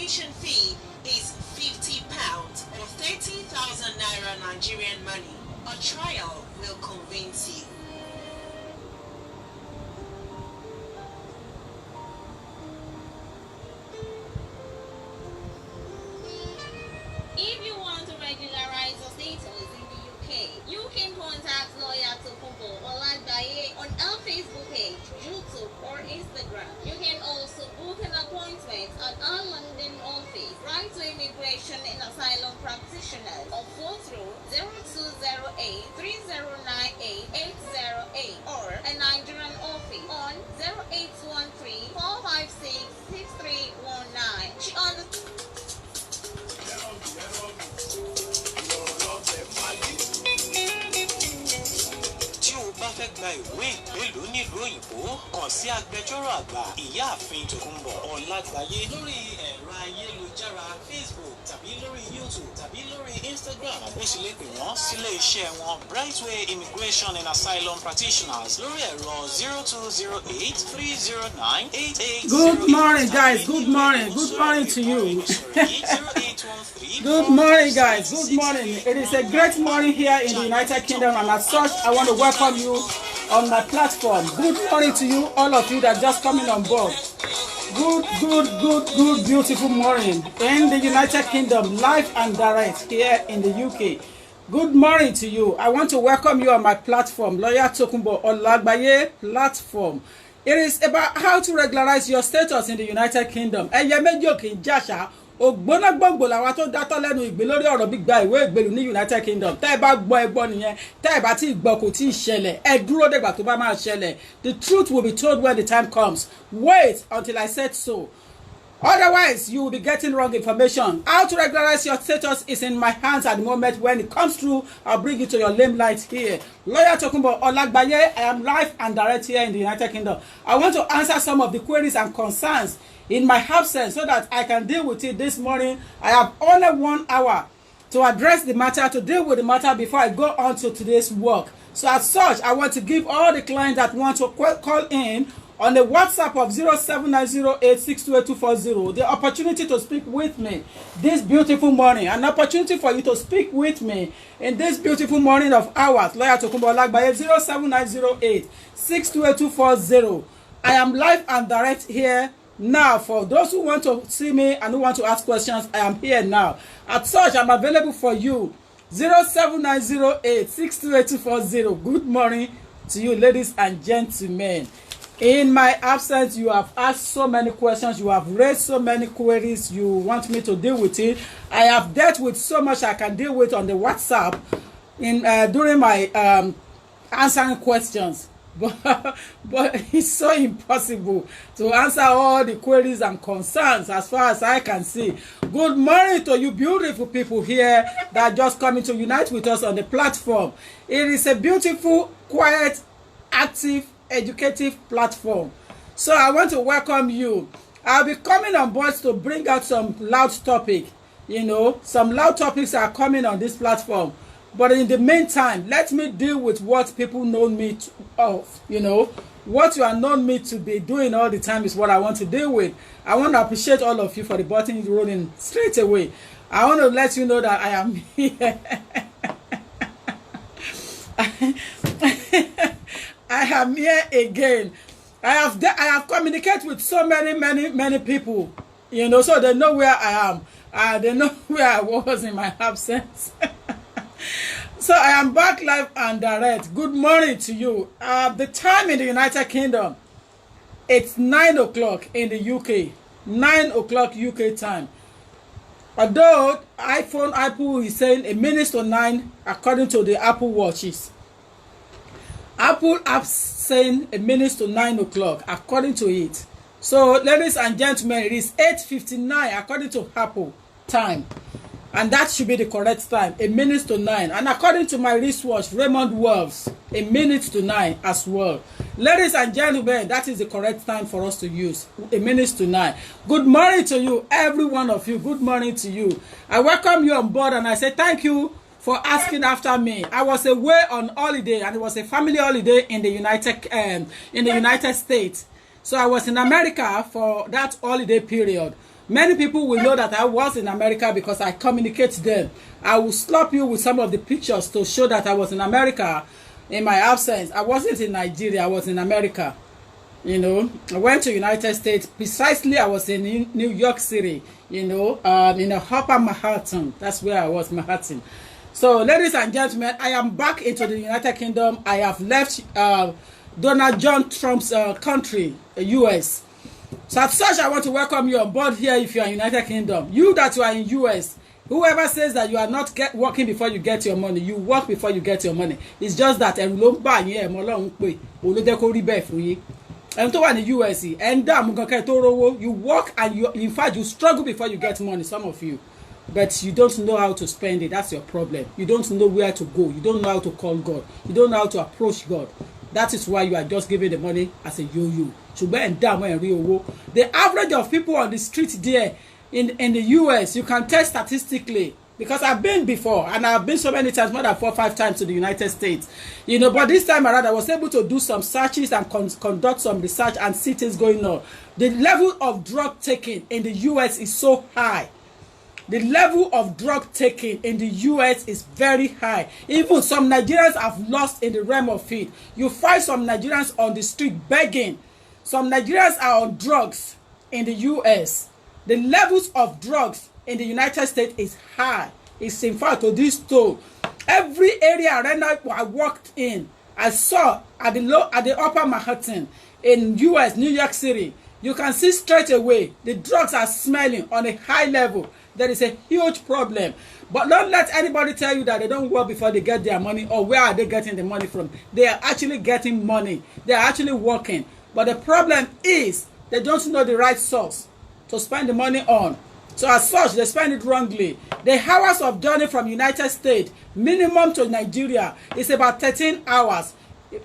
Application fee is £50 or 30,000 naira Nigerian money. A trial will convince you. If you want to regularize your status in the UK, you can contact lawyer Tokumbo Olagbaye on our Facebook page, YouTube or Instagram. You can also book an appointment at our London office, Right to Immigration and Asylum Practitioners, or phone through 0208 3098 808 or a Nigerian office on 0813 456 6319. She understands. Tí o bá fẹ́ gba ìwé ìgbélú nílùú òyìnbó, kàn sí agbẹjọ́rò àgbà ìyáàfin Tòkunbọ̀ Ọlágbáyé lórí ẹ̀rọ ayélujára Facebook tàbí lórí YouTube tàbí lórí Instagram. Ó sì lè pè wọ́n sílé iṣẹ́ wọn Brightway Immigration and Asylum Practitioners lórí ẹ̀rọ 0208 309 8808. Good morning, guys. Good morning. Good morning to you. Good morning, guys. Good morning. It is a great morning here in the United Kingdom, and as such, I want to welcome you on my platform. Good morning to you, all of you that are just coming on board. Good, beautiful morning in the United Kingdom, live and direct here in the UK. Good morning to you. I want to welcome you on my platform, Lawyer Tokumbo Olagbaye platform. It is about how to regularize your status in the United Kingdom. Ẹyẹ méjì òkè ń jàṣà ògbóná gbòǹgbò làwọn tó dátọ́ lẹ́nu ìgbé lórí ọ̀rọ̀ gbígba ìwé ìgbélú ní United Kingdom. Tẹ́ ẹ bá gbọ́ ẹ gbọ́ nìyẹn, tẹ́ ẹ bá tí ì gbọ́ kò tí ì ṣẹlẹ̀, ẹ dúró dègbà tó bá máa ṣẹlẹ̀. The truth will be told when the time comes. Wait until I said so. Otherwise, you will be getting wrong information. How to regularize your status is in my hands at the moment. When it comes through, I'll bring it to your limelight here. Lawyer Tokumbo Olagbaye, I am live and direct here in the United Kingdom. I want to answer some of the queries and concerns in my absence so that I can deal with it this morning. I have only 1 hour to address the matter, to deal with the matter before I go on to today's work. So as such, I want to give all the clients that want to call in on the WhatsApp of 07908628240 the opportunity to speak with me this beautiful morning, an opportunity for you to speak with me in this beautiful morning of ours. Lawyer Tokumbo Olagbaye 07908628240. I am live and direct here now. For those who want to see me and who want to ask questions, I am here now. As such, I'm available for you. 07908628240. Good morning to you, ladies and gentlemen. In my absence, you have asked so many questions, you have raised so many queries, you want me to deal with it. I have dealt with so much I can deal with on the WhatsApp in during my answering questions. But it's so impossible to answer all the queries and concerns as far as I can see. Good morning to you beautiful people here that are just coming to unite with us on the platform. It is a beautiful, quiet, active, educative platform. So I want to welcome you. I'll be coming on board to bring out some loud topic. You know, some loud topics are coming on this platform. But in the meantime, let me deal with what people know me of. You know, what you are known me to be doing all the time is what I want to deal with. I want to appreciate all of you for the button rolling straight away. I want to let you know that I am here. I am here again. I have communicated with so many people, you know, so they know where I am. They know where I was in my absence. So I am back live and direct. Good morning to you. The time in the United Kingdom, it's 9 o'clock in the UK. 9 o'clock UK time. Although Apple is saying a minute to 9 according to the Apple watches. Apple apps saying a minute to 9 o'clock according to it. So ladies and gentlemen, it is 8:59 according to Apple time, and that should be the correct time, a minute to 9. And according to my wristwatch Raymond Wolves, a minute to 9 as well. Ladies and gentlemen, that is the correct time for us to use, a minute to 9. Good morning to you, every one of you. Good morning to you. I welcome you on board, and I say thank you for asking after me. I was away on holiday, and it was a family holiday in the United States. So I was in America for that holiday period. Many people will know that I was in America because I communicate to them. I will slap you with some of the pictures to show that I was in America in my absence. I wasn't in Nigeria, I was in America. You know, I went to United States. Precisely, I was in New York City, you know, in the Upper Manhattan. That's where I was, Manhattan. So, ladies and gentlemen, I am back into the United Kingdom. I have left Donald John Trump's country, the US. So, as such, I want to welcome you on board here if you are in United Kingdom. You that you are in US, whoever says that you are not working before you get your money, you work before you get your money. It's just that and to one in the US, and you work and you, in fact, you struggle before you get money, some of you. But you don't know how to spend it. That's your problem. You don't know where to go. You don't know how to call God. You don't know how to approach God. That is why you are just giving the money as a yo-yo. The average of people on the street there in the US, you can tell statistically, because I've been before, and I've been so many times, more than 4 or 5 times to the United States. You know, but this time around, I was able to do some searches and conduct some research and see things going on. The level of drug taking in the US is so high. The level of drug taking in the US is very high. Even some Nigerians have lost in the realm of it. You find some Nigerians on the street begging. Some Nigerians are on drugs in the US. The levels of drugs in the United States is high. It's in fact to this toll. Every area I walked in, I saw at the Upper Manhattan in US, New York City, you can see straight away the drugs are smelling on a high level. There is a huge problem. But don't let anybody tell you that they don't work before they get their money, or where are they getting the money from. They are actually getting money. They are actually working. But the problem is they don't know the right source to spend the money on. So as such, they spend it wrongly. The hours of journey from United States, minimum to Nigeria, is about 13 hours.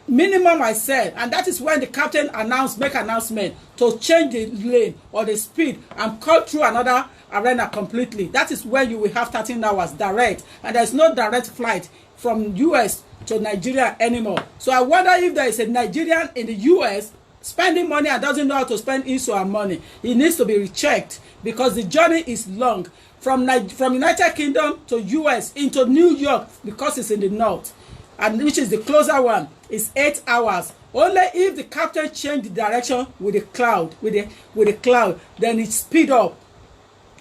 Minimum, I said. And that is when the captain make announcement to change the lane or the speed and cut through another arena completely. That is when you will have 13 hours direct. And there's no direct flight from US to Nigeria anymore. So I wonder if there is a Nigerian in the US spending money and doesn't know how to spend his or her money. He needs to be rechecked, because the journey is long from United Kingdom to US into New York, because it's in the north, and which is the closer one, is 8 hours. Only if the captain change the direction with the cloud, then it speed up,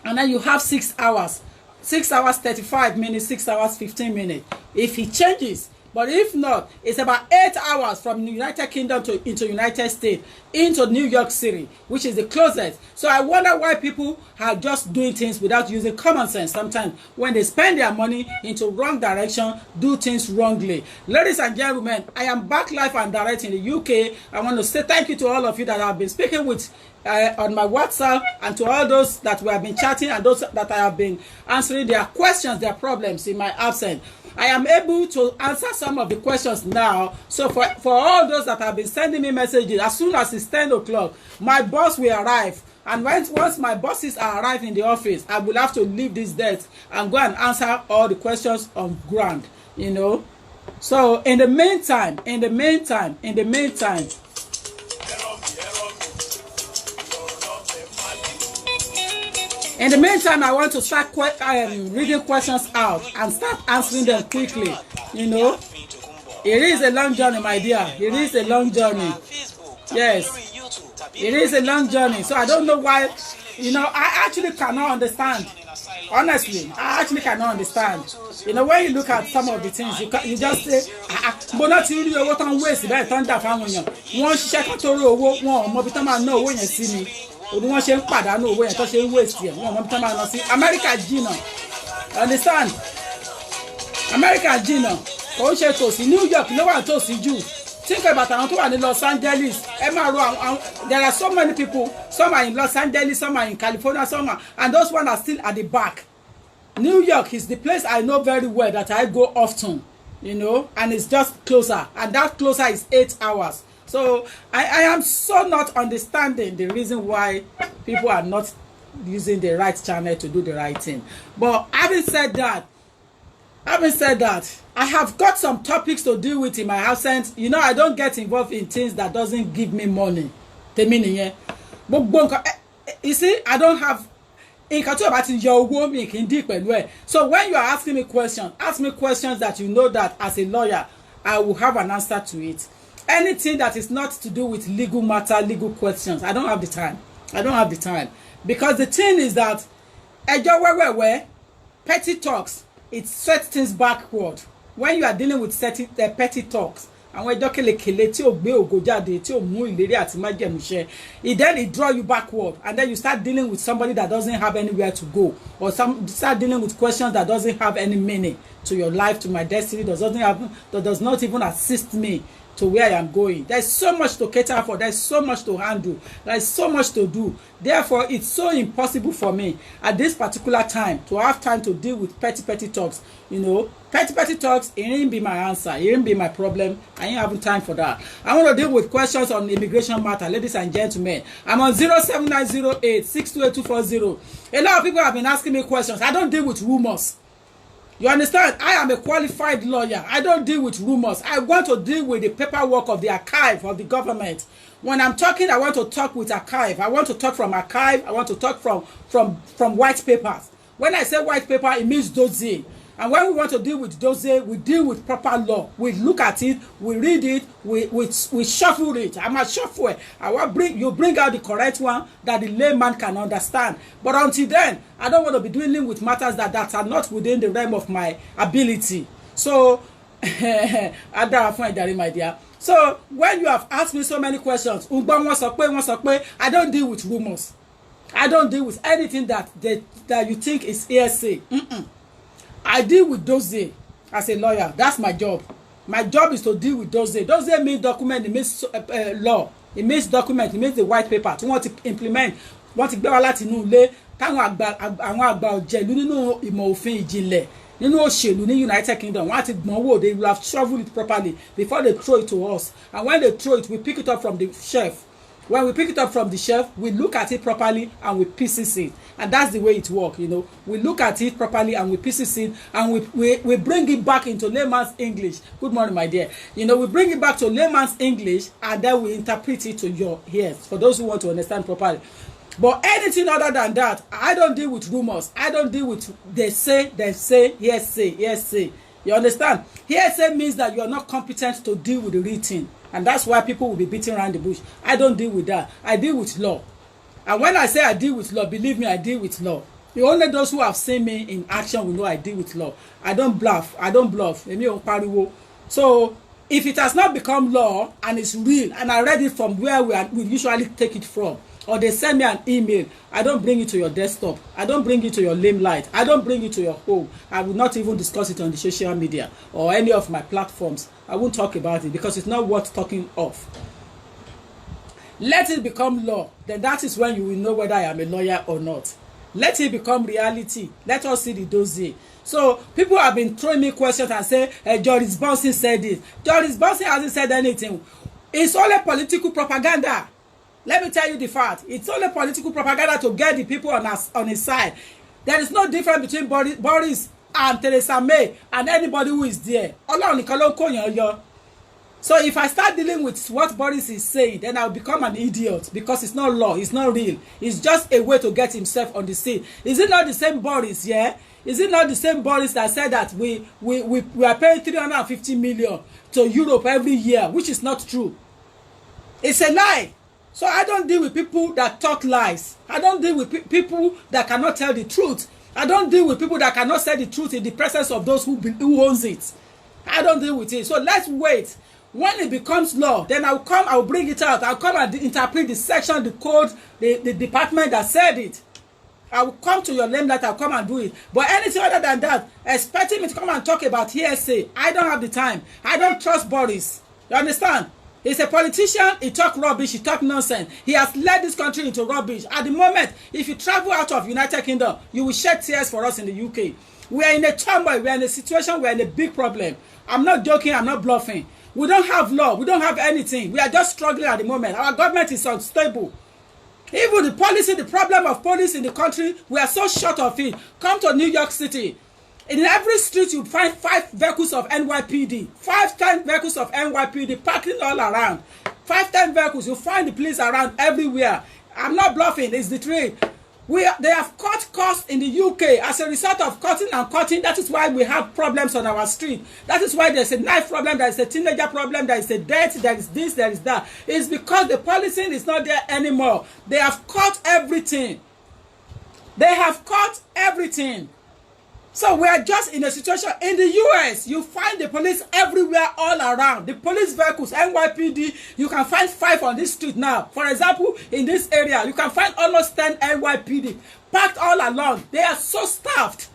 and then you have 6 hours, 6 hours 35 minutes, 6 hours 15 minutes. If he changes. But if not, it's about 8 hours from the United Kingdom into United States, into New York City, which is the closest. So I wonder why people are just doing things without using common sense. Sometimes when they spend their money into wrong direction, do things wrongly. Ladies and gentlemen, I am back live and direct in the UK. I want to say thank you to all of you that I have been speaking with on my WhatsApp, and to all those that we have been chatting, and those that I have been answering their questions, their problems in my absence. I am able to answer some of the questions now. So for all those that have been sending me messages, as soon as it's 10 o'clock, my boss will arrive. And once my bosses are arrived in the office, I will have to leave this desk and go and answer all the questions on ground, you know. So in the meantime, I want to start reading questions out and start answering them quickly. You know, it is a long journey, my dear. It is a long journey. Yes, it is a long journey. So I don't know why, you know, I actually cannot understand. Honestly, I actually cannot understand. You know, when you look at some of the things, you just say, but not really what I'm wasting. That thunder family. One check out one more time. No when you see me. Wọ́n ṣe ń pàdánù owó yẹn tó ṣe ń waste yẹn wọ́n mọ̀ tán máa lọ sí America jìnnà, understand? America jìnnà kò ń ṣe tòsí, New York ló wà tòsí jù. Think about àwọn tó wà ní Los Angeles. Ẹ máa ro àwọn there are so many people, some are in Los Angeles, some are in California, some are, and those ones are still at the back. New York is the place I know very well that I go often, you know, and it's just closer, and that closer is 8 hours. So I am so not understanding the reason why people are not using the right channel to do the right thing. But having said that, I have got some topics to deal with in my absence. You know, I don't get involved in things that doesn't give me money. You see, I don't have nǹkan tí o bá ti yọ owó mi kì í dì pẹ̀lú ẹ̀. So when you are asking me questions, ask me questions that you know that as a lawyer I will have an answer to it. Anything that is not to do with legal matter, legal questions, I don't have the time. I don't have the time. Because the thing is that ẹjọ́ wẹ́wẹ́wẹ́, petty talks, it sets things backward. When you are dealing with petty talks, àwọn ẹjọ́ kélekèle tí ò gbé ògo jáde, tí ò mú ìlérí àti májẹ̀mú ṣẹ, it draw you backward, and then you start dealing with somebody that doesn't have anywhere to go, or start dealing with questions that doesn't have any meaning to your life, to my destiny, that does not even assist me to where I am going. There's so much to cater for. There's so much to handle. There's so much to do. Therefore, it's so impossible for me at this particular time to have time to deal with petty talks. You know, petty talks, it ain't be my answer. It ain't be my problem. I ain't having time for that. I want to deal with questions on immigration matter, ladies and gentlemen. I'm on 07908 628240. A lot of people have been asking me questions. I don't deal with rumors. You understand? I am a qualified lawyer. I don't deal with rumors. I want to deal with the paperwork of the archive of the government. When I'm talking, I want to talk with archive. I want to talk from archive. I want to talk from white papers. When I say white paper, it means dossier. And when we want to deal with dossier, we deal with proper law. We look at it, we read it, we shuffle it. I'm a shuffle. You bring out the correct one that the layman can understand. But until then, I don't want to be dealing with matters that are not within the realm of my ability. So, my dear. So, when you have asked me so many questions, I don't deal with rumors. I don't deal with anything that you think is hearsay. I deal with dossier as a lawyer. That's my job. My job is to deal with dossier. Dossier means document. It means law. It means document. It means the white paper. To want to implement. Want to gbé wá láti inú ilé. Táwọn àgbà òjèlú nínú ìmọ̀ òfin ìjìnlẹ̀ nínú òṣèlú ní United Kingdom. Wọ́n ti gbọ́n wò. They will have shoveled it properly before they throw it to us. And when they throw it, we pick it up from the shelf. When we pick it up from the shelf, we look at it properly and we pieces it. And that's the way it works, you know. We look at it properly and we pieces it and we bring it back into layman's English. Good morning, my dear. You know, we bring it back to layman's English and then we interpret it to your ears for those who want to understand properly. But anything other than that, I don't deal with rumors. I don't deal with they say, hearsay. You understand? Hearsay means that you are not competent to deal with the written. And that's why people will be beating around the bush. I don't deal with that. I deal with law. And when I say I deal with law, believe me, I deal with law. Only those who have seen me in action will know I deal with law. I don't bluff. So if it has not become law and it's real, and I read it from where we usually take it from, or they send me an email, I don't bring it to your desktop. I don't bring it to your limelight. I don't bring it to your home. I will not even discuss it on the social media or any of my platforms. I won't talk about it because it's not worth talking of. Let it become law. Then that is when you will know whether I am a lawyer or not. Let it become reality. Let us see the dossier. So people have been throwing me questions and say, Joris Bonson said this. Joris Bonson hasn't said anything. It's only political propaganda. Let me tell you the fact. It's only political propaganda to get the people on his side. There is no difference between Boris and Theresa May and anybody who is there. So if I start dealing with what Boris is saying, then I'll become an idiot because it's not law, it's not real. It's just a way to get himself on the scene. Is it not the same Boris, yeah? Is it not the same Boris that said that we are paying 350 million to Europe every year, which is not true? It's a lie. So I don't deal with people that talk lies. I don't deal with people that cannot tell the truth. I don't deal with people that cannot say the truth in the presence of those who owns it. I don't deal with it. So let's wait. When it becomes law, then I'll bring it out. I'll come and interpret the section, the code, the department that said it. I will come to your limelight, I'll come and do it. But anything other than that, expecting me to come and talk about hearsay, I don't have the time. I don't trust Boris. You understand? He's a politician, he talk rubbish, he talk nonsense. He has led this country into rubbish. At the moment, if you travel out of United Kingdom, you will shed tears for us in the UK. We are in a turmoil, we are in a situation, we are in a big problem. I'm not joking, I'm not bluffing. We don't have law, we don't have anything. We are just struggling at the moment. Our government is unstable. Even the policy, the problem of police in the country, we are so short of it. Come to New York City. In every street, you find 5 vehicles of NYPD, 5-10 vehicles of NYPD parking all around. 5-10 vehicles, you find the police around everywhere. I'm not bluffing, it's the truth. They have cut us in the UK as a result of cutting and cutting. That is why we have problems on our street. That is why there's a knife problem, there is a teenager problem, there is a death, there is this, there is that. It's because the policing is not there anymore. They have cut everything. They have cut everything. So we are just in a situation in the US. You find the police everywhere, all around. The police vehicles, NYPD, you can find 5 on this street now. For example, in this area, you can find almost 10 NYPD packed all along. They are so staffed.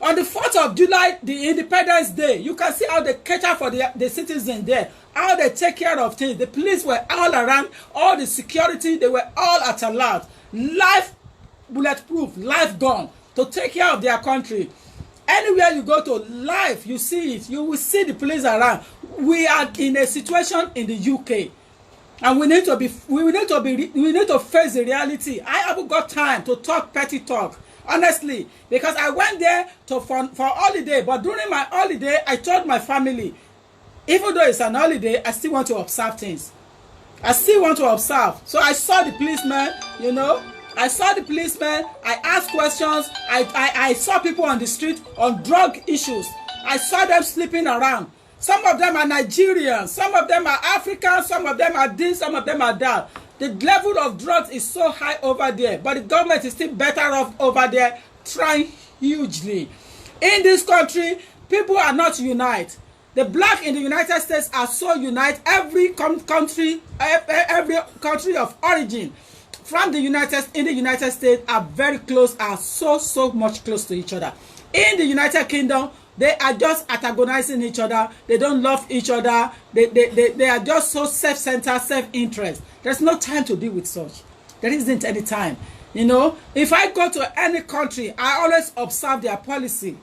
On the 4th of July, the Independence Day, you can see how they cater for the citizens there, how they take care of things. The police were all around, all the security, they were all at alert. Life bulletproof, life gun to take care of their country. Anywhere you go to, life, you see it. You will see the police around. We are in a situation in the UK, and we need to face the reality. I haven't got time to talk petty talk, honestly, because I went there for holiday. But during my holiday, I told my family, even though it's an holiday, I still want to observe things. I still want to observe. So I saw the policeman, you know. I saw the policemen, I asked questions, I saw people on the street on drug issues. I saw them sleeping around. Some of them are Nigerians, some of them are Africans, some of them are this, some of them are that. The level of drugs is so high over there, but the government is still better off over there, trying hugely. In this country, people are not united. The black in the United States are so united. Every country of origin from the United States are very close, are so much close to each other. In the United Kingdom, they are just antagonizing each other. They don't love each other. They are just so self-centered, self-interest. There's no time to deal with such. There isn't any time. You know, if I go to any country, I always observe their policy.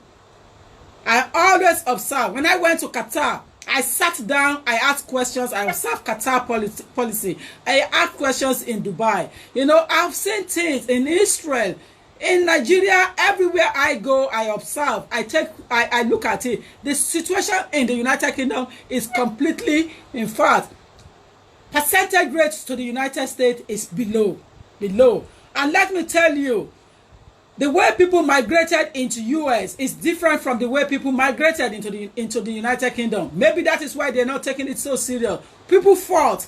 I always observe. When I went to Qatar, I sat down, I asked questions, I observed Qatar policy. I asked questions in Dubai. You know, I've seen things in Israel, in Nigeria, everywhere I go, I observe, I look at it. The situation in the United Kingdom is completely, in fact, percentage rate to the United States is below. And let me tell you, the way people migrated into US is different from the way people migrated into the United Kingdom. Maybe that is why they're not taking it so serious. People fought.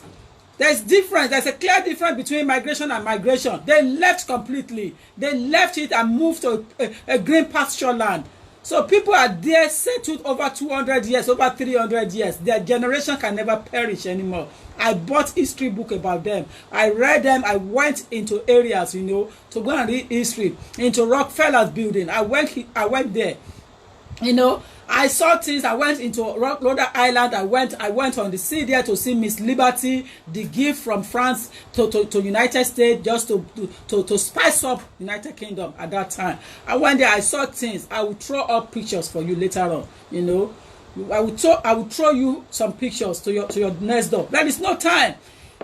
There's difference. There's a clear difference between migration and migration. They left completely. They left it and moved to a green pasture land. So people are there settled over 200 years, over 300 years. Their generation can never perish anymore. I bought history book about them. I read them. I went into areas, you know, to go and read history. Into Rockefeller's building. I went there. You know, I saw things. I went into Rhode Island. I went on the sea there to see Miss Liberty, the gift from France to United States, just to spice up United Kingdom at that time. I went there. I saw things. I will throw up pictures for you later on. You know, I will throw you some pictures to your next door. There is no time.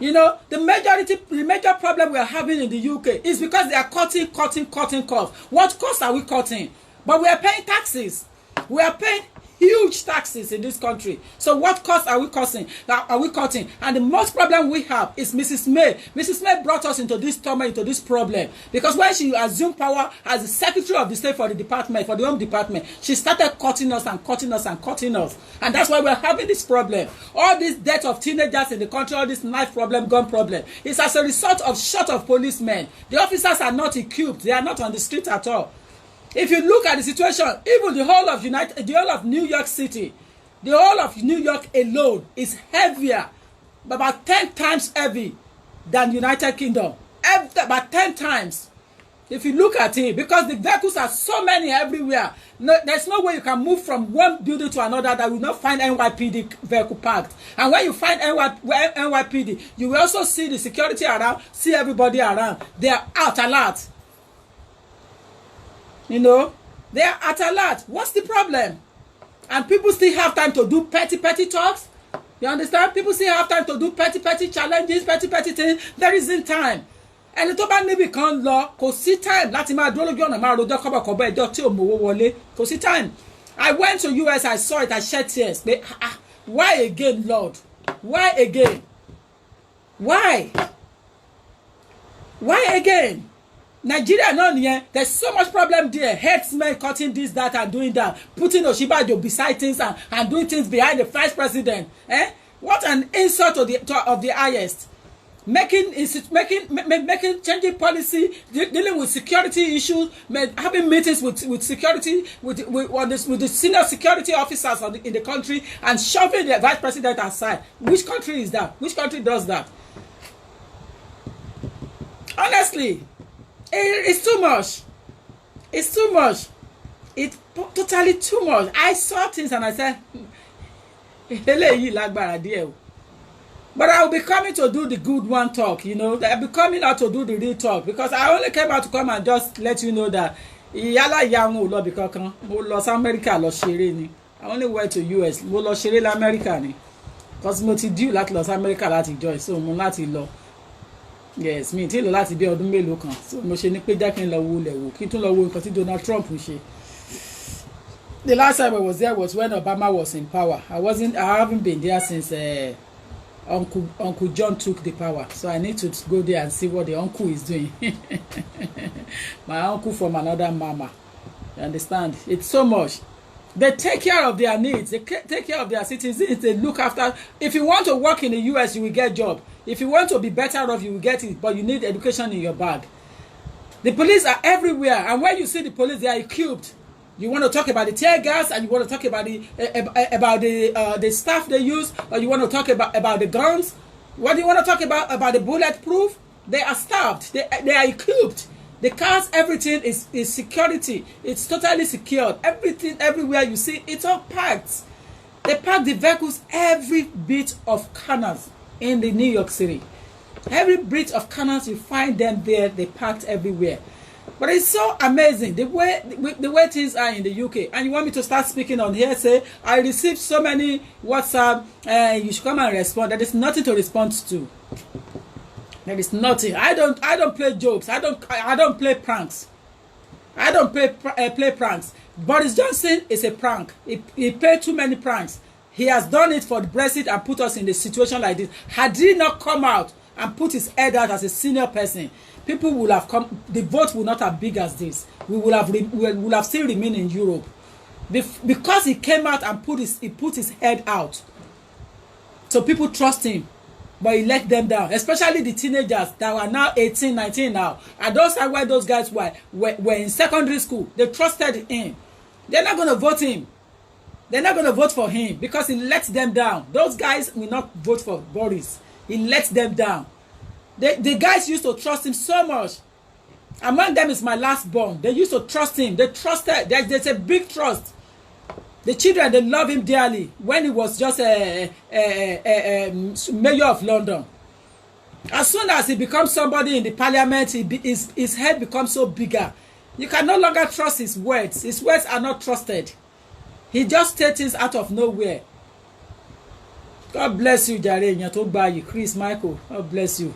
You know, the major problem we are having in the UK is because they are cutting costs. What costs are we cutting? But we are paying taxes. We are paying huge taxes in this country. So what costs are we cutting? And the most problem we have is Mrs. May. Mrs. May brought us into this turmoil, into this problem. Because when she assumed power as the Secretary of the State for the department, for the Home Department, she started cutting us. And that's why we're having this problem. All this death of teenagers in the country, all this knife problem, gun problem, is as a result of short of policemen. The officers are not equipped. They are not on the street at all. If you look at the situation, even the whole of New York City, the whole of New York alone is heavier, about 10 times heavy than United Kingdom. About 10 times. If you look at it, because the vehicles are so many everywhere, there's no way you can move from one building to another that will not find NYPD vehicle parked. And when you find NYPD, you will also see the security around, see everybody around. They are out alert. You know, they are at alert. What's the problem? And people still have time to do petty talks. You understand? People still have time to do petty challenges, petty things. There isn't time. And the bá níbi kan lọ, kò sí time láti máa dúró lójú ọ̀nà máa rojọ́ kọ́bọ̀kọ́bọ̀ ẹjọ́ tí ò mówó wọlé. Kò sí time. I went to US, I saw it, I shed tears. Why again, Lord? Why again? Why? Why again? Nigeria náà nìyẹn. There's so much problem there. Headsmen cutting this, that, and doing that. Putting Oshibajo beside things and doing things behind the vice president. What an insult of the highest. Making changing policy, dealing with security issues, having meetings with security, with the senior security officers in the country, and shoving the vice president aside. Which country is that? Which country does that? Honestly, it's too much. It's too much. It's totally too much. I saw things and I said, but I will be coming to do the good one talk, you know. I'll be coming out to do the real talk, because I only came out to come and just let you know that Los America Los Shire. I only went to US. Mo Los Shire America ni. Because mo ti due láti Los America láti join, so mo láti lọ. Yes, mi ti lọ láti bí ọdún mélòó kan. So mo ṣe ní pé jẹ́ kí n lọ wo lẹ̀wò, kí n tún lọ wo nǹkan tí Donald Trump ṣe. The last time I was there was when Obama was in power. I haven't been there since Uncle John took the power, so I need to go there and see what the uncle is doing. My uncle from another mama. You understand? It's so much. They take care of their needs. They take care of their citizens. They look after. If you want to work in the US, you will get a job. If you want to be better off, you will get it. But you need education in your bag. The police are everywhere, and when you see the police, they are equipped. You want to talk about the tear gas, and you want to talk about the stuff they use, or you want to talk about the guns. What do you want to talk about? About the bulletproof? They are staffed. They are equipped. The cars, everything is security. It's totally secured. Everything, everywhere you see, it's all packed. They pack the vehicles, every bit of corners in the New York City. Every bit of corners, you find them there. They packed everywhere. But it's so amazing the way things are in the UK. And you want me to start speaking on here? Say I received so many WhatsApp. You should come and respond. There is nothing to respond to. There is nothing. I don't play jokes. I don't play pranks. I don't play pranks. Boris Johnson is a prank. He played too many pranks. He has done it for the Brexit and put us in a situation like this. Had he not come out and put his head out as a senior person, people will have come. The vote will not have big as this. We will have still remained in Europe, because he came out and put his head out. So people trust him, but he let them down. Especially the teenagers that are now 18, 19 now. And those are why those guys were in secondary school. They trusted him. They're not going to vote him. They're not going to vote for him because he let them down. Those guys will not vote for Boris. He let them down. The guys used to trust him so much. Among them is my last born. They used to trust him. They trusted. There's a big trust. The children, they love him dearly. When he was just a mayor of London. As soon as he becomes somebody in the parliament, his head becomes so bigger. You can no longer trust his words. His words are not trusted. He just states things out of nowhere. God bless you, Jare Nyatogbayi, Chris Michael. God bless you.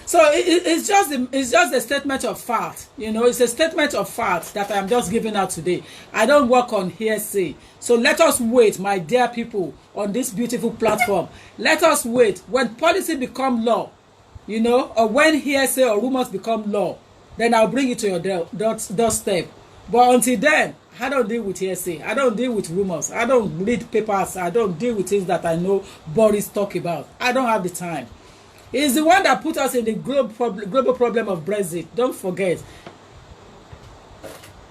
So it's just a statement of fact, you know. It's a statement of fact that I'm just giving out today. I don't work on hearsay. So let us wait, my dear people, on this beautiful platform. Let us wait when policy become law, you know, or when hearsay or rumors become law. Then I'll bring it to your doorstep. But until then, I don't deal with hearsay. I don't deal with rumors. I don't read papers. I don't deal with things that I know Boris talk about. I don't have the time. He's the one that put us in the global problem of Brexit. Don't forget.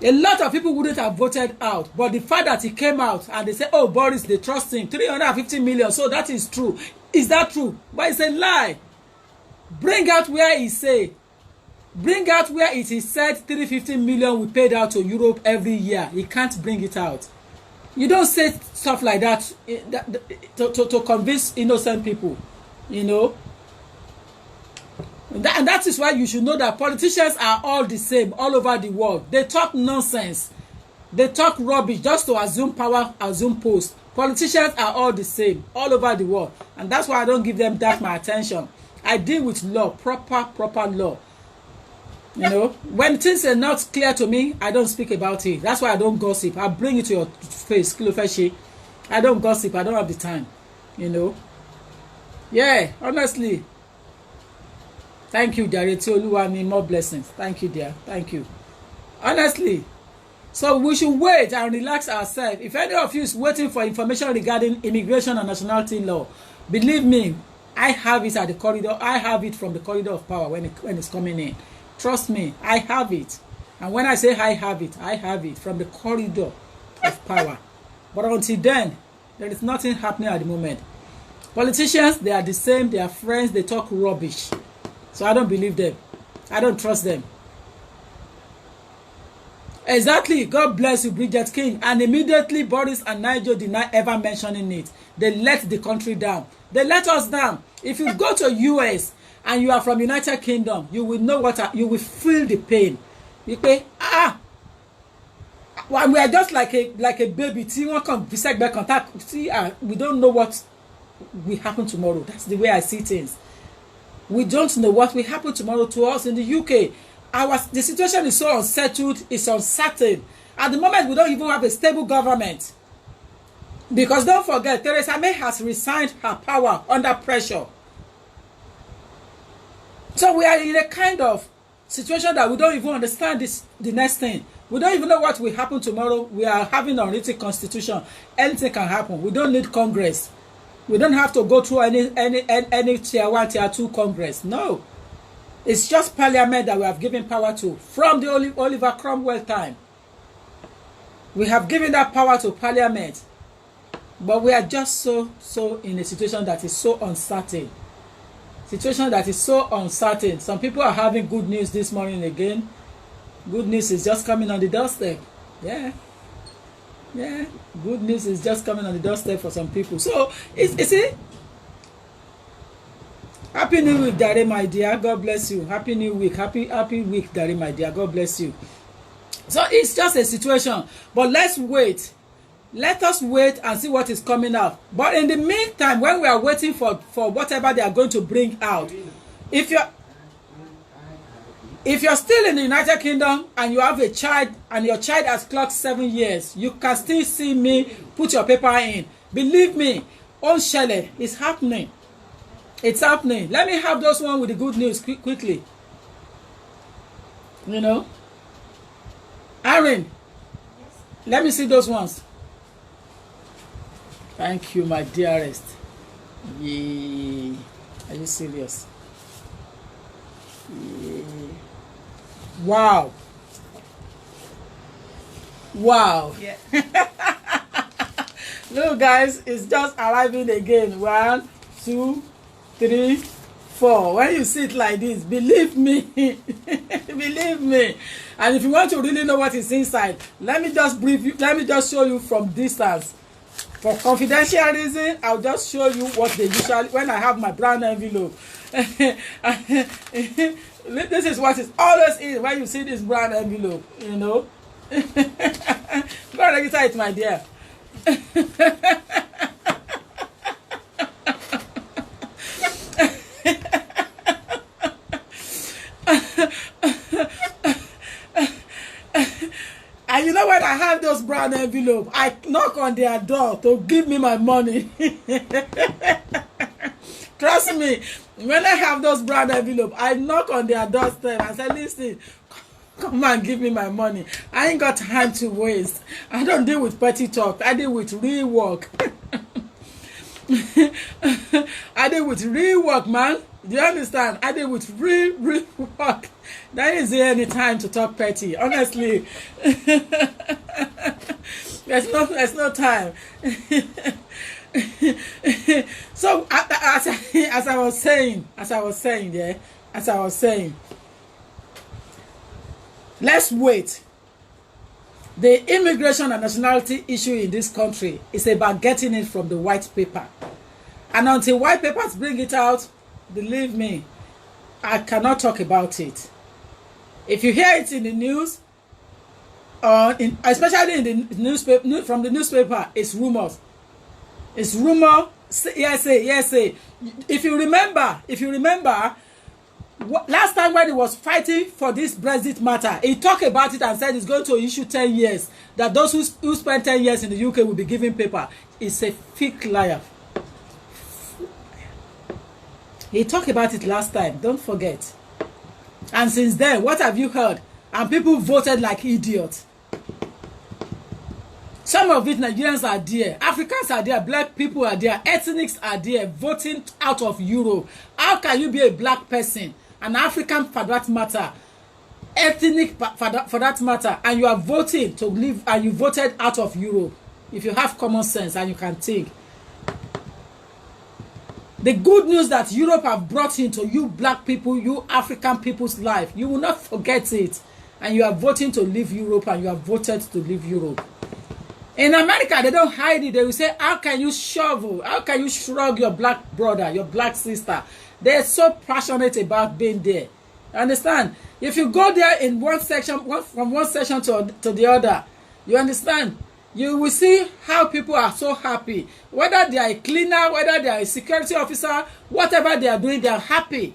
A lot of people wouldn't have voted out. But the fact that he came out and they say, oh, Boris, they trust him. 350 million. So that is true. Is that true? But it's a lie. Bring out where he said. Bring out where it is said 350 million we paid out to Europe every year. He can't bring it out. You don't say stuff like that to convince innocent people. You know. And that is why you should know that politicians are all the same all over the world. They talk nonsense. They talk rubbish just to assume power, assume post. Politicians are all the same all over the world. And that's why I don't give them that my attention. I deal with law, proper law. You know, when things are not clear to me, I don't speak about it. That's why I don't gossip. I bring it to your face, Kilofeshi. I don't gossip. I don't have the time, you know. Yeah, honestly. Thank you, Jare Oluwami. More blessings. Thank you, dear. Thank you. Honestly. So we should wait and relax ourselves. If any of you is waiting for information regarding immigration and nationality law, believe me, I have it at the corridor. I have it from the corridor of power when it's coming in. Trust me, I have it. And when I say I have it from the corridor of power. But until then, there is nothing happening at the moment. Politicians, they are the same. They are friends. They talk rubbish. So I don't believe them. I don't trust them. Exactly. God bless you, Bridget King. And immediately Boris and Nigel deny ever mentioning it. They let the country down. They let us down. If you go to US and you are from United Kingdom, you will know you will feel the pain. You say, well, we are just like a baby. See, we don't know what will happen tomorrow. That's the way I see things. We don't know what will happen tomorrow to us in the UK. The situation is so unsettled, it's uncertain. At the moment, we don't even have a stable government. Because don't forget, Theresa May has resigned her power under pressure. So we are in a kind of situation that we don't even understand the next thing. We don't even know what will happen tomorrow. We are having an unwritten constitution. Anything can happen. We don't need Congress. We don't have to go through any tier 1, tier 2 Congress. No. It's just Parliament that we have given power to from the Oliver Cromwell time. We have given that power to Parliament. But we are just so in a situation that is so uncertain. Situation that is so uncertain. Some people are having good news this morning again. Good news is just coming on the doorstep. Yeah. Yeah. Good news is just coming on the doorstep for some people. So, you see? Happy New Week, Dare, my dear. God bless you. Happy New Week. Happy week, Dare, my dear. God bless you. So, it's just a situation. But let's wait. Let us wait and see what is coming out. But in the meantime, when we are waiting for whatever they are going to bring out, if you're still in the United Kingdom and you have a child and your child has clocked 7 years, you can still see me put your paper in. Believe me, on Shelley, it's happening. It's happening. Let me have those one with the good news quickly. You know? Aaron, let me see those ones. Thank you, my dearest. Yay. Are you serious? Yay. Wow. Wow. Yeah. Look, guys, it's just arriving again. 1, 2, 3, 4. When you see it like this, believe me. Believe me. And if you want to really know what is inside, let me just brief you. Let me just show you from distance. For confidential reason, I'll just show you what they usually, when I have my brown envelope. This is what is always in when you see this brown envelope, you know. Go and register it, my dear. And you know when I have those brown envelope, I knock on their door to give me my money. Trust me, when I have those brown envelope, I knock on their doorstep and say, listen, come and give me my money. I ain't got time to waste. I don't deal with petty talk. I deal with real work. I deal with real work, man. Do you understand? I deal with real work. There isn't any time to talk petty. Honestly, there's no time. So as I was saying, let's wait. The immigration and nationality issue in this country is about getting it from the white paper, and until white papers bring it out, believe me, I cannot talk about it. If you hear it in the news, especially in the newspaper, from the newspaper, it's rumors. It's rumor. Yes. If you remember, Last time when he was fighting for this Brexit matter, he talked about it and said he's going to issue 10 years. That those who spend 10 years in the UK will be given paper. He's a fake liar. He talked about it last time. Don't forget. And since then, what have you heard? And people voted like idiots. Some of it, Nigerians are there, Africans are there, black people are there, ethnics are there, voting out of Europe. How can you be a black person, an African for that matter, ethnic for that matter, and you are voting to leave, and you voted out of Europe? If you have common sense and you can think. The good news that Europe have brought into you black people, you African people's life, you will not forget it. And you are voting to leave Europe, and you have voted to leave Europe. In America, they don't hide it. They will say, how can you shovel? How can you shrug your black brother, your black sister? They're so passionate about being there. Understand? If you go there in one section, from one section to the other, you understand? You will see how people are so happy. Whether they are a cleaner, whether they are a security officer, whatever they are doing, they are happy.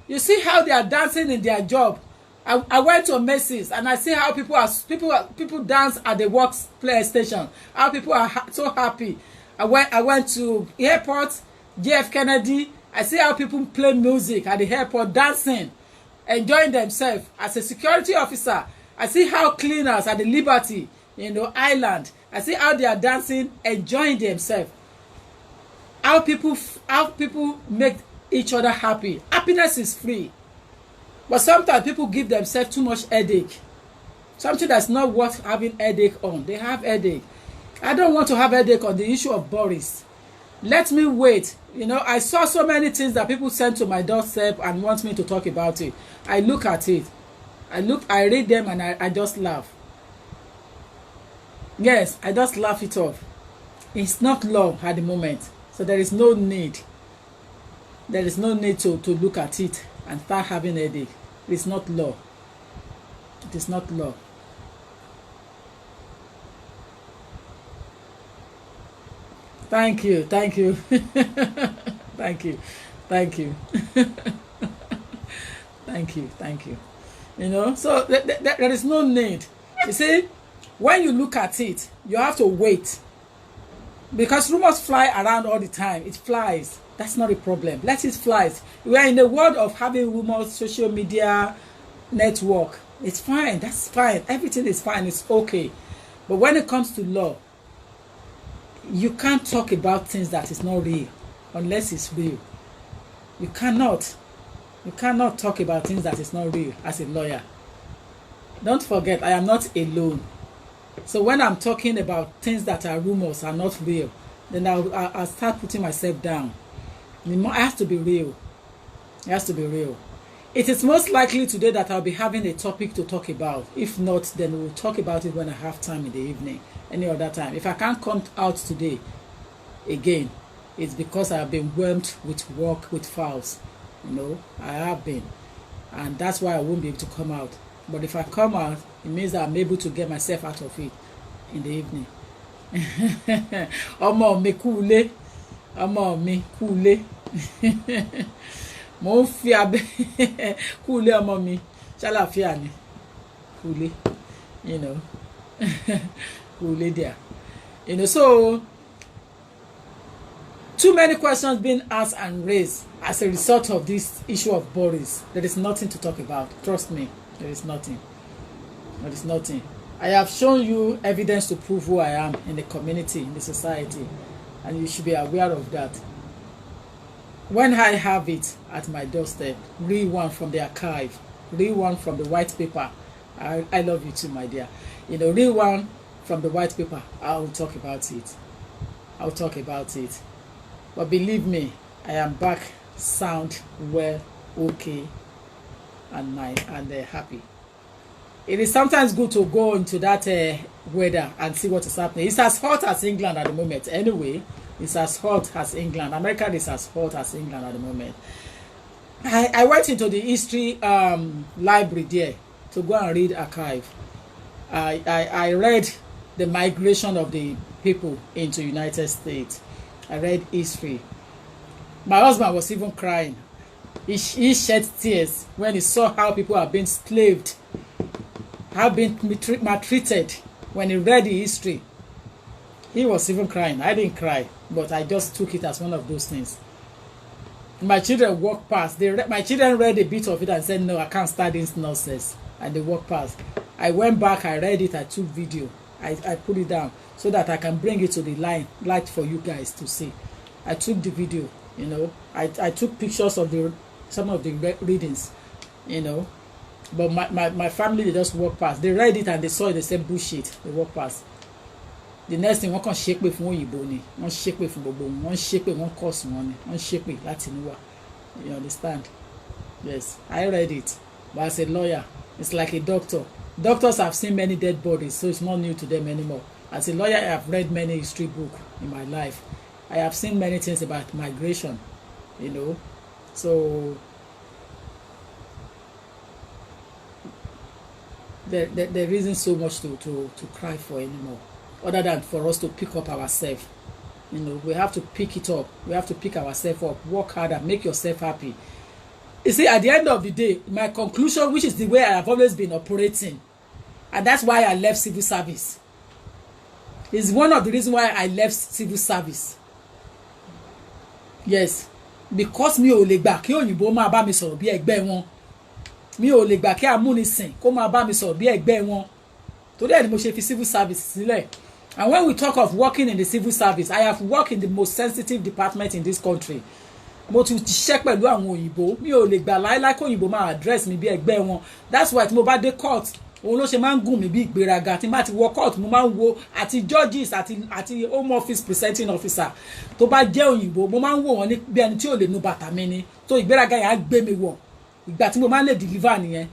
You see how they are dancing in their job. I went to Macy's and I see how people dance at the workplace station. How people are so happy. I went to airport, JF Kennedy. I see how people play music at the airport, dancing, enjoying themselves. As a security officer, I see how cleaners at the Liberty, Island. I see how they are dancing, enjoying themselves. How people make each other happy. Happiness is free. But sometimes people give themselves too much headache. Something that's not worth having headache on. They have headache. I don't want to have headache on the issue of Boris. Let me wait. I saw so many things that people send to my doorstep and want me to talk about it. I look at it. I read them and I just laugh. Yes, I just laugh it off. It's not law at the moment. So there is no need. There is no need to look at it and start having a headache. It's not law. It is not law. Thank you. Thank you. Thank you. Thank you. Thank you. Thank you. So there is no need. You see, when you look at it, you have to wait. Because rumors fly around all the time. It flies. That's not a problem. Let it fly. We are in the world of having rumors, social media, network. It's fine. That's fine. Everything is fine. It's okay. But when it comes to law, you can't talk about things that is not real unless it's real. You cannot. You cannot talk about things that is not real as a lawyer. Don't forget, I am not alone. So when I'm talking about things that are rumors, are not real, then I'll start putting myself down. It has to be real. It has to be real. It is most likely today that I'll be having a topic to talk about. If not, then we'll talk about it when I have time in the evening, any other time. If I can't come out today, again, it's because I've been whelmed with work, with files. I have been. And that's why I won't be able to come out. But if I come out, it means that I'm able to get myself out of it in the evening. Ọmọ mi kúlé. Ọmọ mi kúlé. Mo ń fi abẹ́ kúlé ọmọ mi. Ṣàlàáfíà ni. Kúlé. Kúlé there. So too many questions being asked and raised as a result of this issue of Boris. There is nothing to talk about. Trust me, there is nothing. There is nothing. I have shown you evidence to prove who I am in the community, in the society, and you should be aware of that. When I have it at my doorstep, read one from the archive, read one from the white paper. I love you too, my dear. Read one from the white paper. I will talk about it. I will talk about it. But believe me, I am back, sound, well, okay, and happy. It is sometimes good to go into that weather and see what is happening. It's as hot as England at the moment. Anyway, it's as hot as England. America is as hot as England at the moment. I went into the history library there to go and read archive. I read the migration of the people into United States. I read history. My husband was even crying. He shed tears when he saw how people are being slaved, have been maltreated. When he read the history, he was even crying. I didn't cry, but I just took it as one of those things. My children walked past. My children read a bit of it and said, no, I can't start this nonsense. And they walked past. I went back, I read it, I took video. I put it down so that I can bring it to the light for you guys to see. I took the video, you know. I took pictures of some of the readings, you know. But my family, they just walked past. They read it and they saw it, they said bullshit. They walked past. The next thing, wọ́n kàn ṣépè fún òyìnbó ni, wọ́n ṣépè fún gbogbo wọn, wọ́n ṣépè, wọ́n curse wọn ni, wọ́n ṣépè láti inú wa. You understand? Yes, I read it. But as a lawyer, it's like a doctor. Doctors have seen many dead bodies, so it's not new to them anymore. As a lawyer, I have read many history books in my life. I have seen many things about migration, you know. So there isn't so much to cry for anymore, other than for us to pick up ourselves. You know, we have to pick it up. We have to pick ourselves up, work harder, make yourself happy. You see, at the end of the day, my conclusion, which is the way I have always been operating, and that's why I left civil service, is one of the reasons why I left civil service. Yes, because mi ò lè gbà kí òyìnbó máa bá mi sọ̀rọ̀ bí ẹgbẹ́ wọn. Mi ò lè gbà kí amúnisìn kó máa bá mi sọ̀rọ̀ bí ẹgbẹ́ wọn. Torí ẹ̀ ni mo ṣe fi civil service sílẹ̀. And when we talk of working in the civil service, I have worked in the most sensitive department in this country. Mo ti ṣiṣẹ́ pẹ̀lú àwọn òyìnbó. Mi ò lè gbà láíláí kó òyìnbó máa address mi bí ẹgbẹ́ wọn. That's why tí mo bá dé court, òun ló ṣe máa ń gùn mí bí ìgbéraga. Tí n bá ti wọ court, mo máa ń wo àti judges àti home office presenting officer tó bá jẹ́ òyìnbó, mo máa ń wò wọ́n ní bí ẹni tí ò lè nu bàtà mi ni. Tó ìgbéraga yẹn á gbé mi wọ̀. Ìgbà tí mo máa ń lè deliver nìyẹn.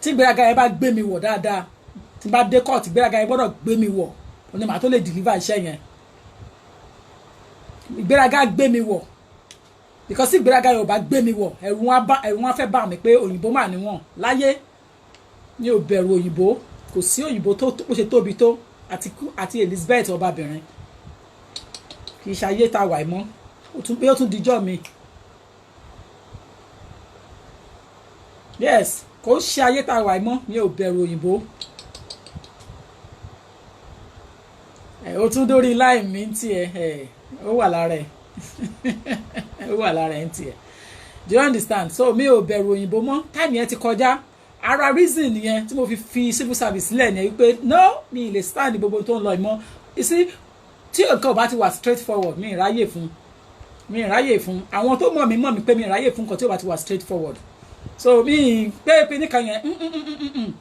Tí ìgbéraga yẹn bá gbé mi wọ̀ dáadáa, tí n bá dé court, ìgbéraga yẹn gbọ́dọ̀ gbé mi wọ̀. Òní màá tó lè deliver iṣẹ́ yẹn. Ìgbéraga gbé mi wọ̀. Because ìgbéraga yẹn ò bá gbé mi wọ̀, ẹ̀rù wọn fẹ́ bà mí pé òyìnbó mà ní wọn. Láyé mi ò bẹ̀rù òyìnbó. Kò sí òyìnbó tó ṣe tóbi tó àti Elizabeth ọbabìnrin. Kì í ṣayé ta wà mọ́. Ó tún dijọ́ mi. Yes, kò ṣe ayé ta wà mọ́, mi ò bẹ̀rù òyìnbó. Ó tún dórí láì mí ń tiẹ̀, ó wà lára ẹ̀. Ó wà lára ẹ̀ ń tiẹ̀. Do you understand? So mi ò bẹ̀rù òyìnbó mọ́. Time yẹn ti kọjá. Ara reason yẹn tí mo fi civil service sílẹ̀ ni wípé no, mi lè stand gbogbo tó ń lọ ìmọ̀. You see, tí nǹkan ò bá ti wà straightforward, mi ráyè fún. Àwọn tó mọ̀ mí pé mi ráyè fún nǹkan tí ò bá ti wà straightforward. So mi pé nìkan yẹn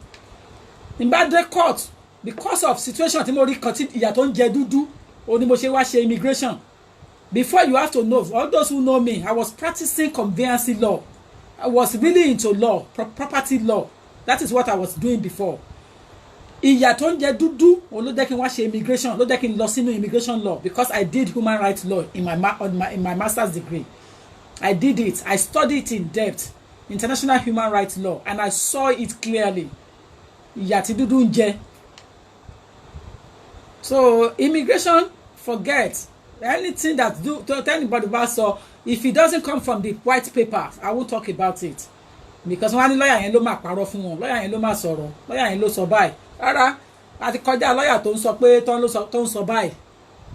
in bad court because of situation tí mo rí kan tí ìyà tó ń jẹ dúdú ó ní mo ṣe wá ṣe immigration. Before, you have to know, all those who know me, I was practicing conveyancing law. I was really into law, property law. That is what I was doing before. Ìyà tó ń jẹ dúdú ó ló jẹ́ kí n wá ṣe immigration, ló jẹ́ kí n lọ sínú immigration law because I did human rights law in my master's degree. I did it. I studied it in depth, international human rights law, and I saw it clearly. Ìyà tí dúdú ń jẹ. So immigration, forget anything that do to tell anybody about. So if it doesn't come from the white paper, I won't talk about it because one lawyer yẹn ló máa parọ́ fún wọn, lawyer yẹn ló máa sọ̀rọ̀, lawyer yẹn ló sọ báyìí. Rárá, àti kọjá lawyer tó ń sọ pé tó ń sọ báyìí.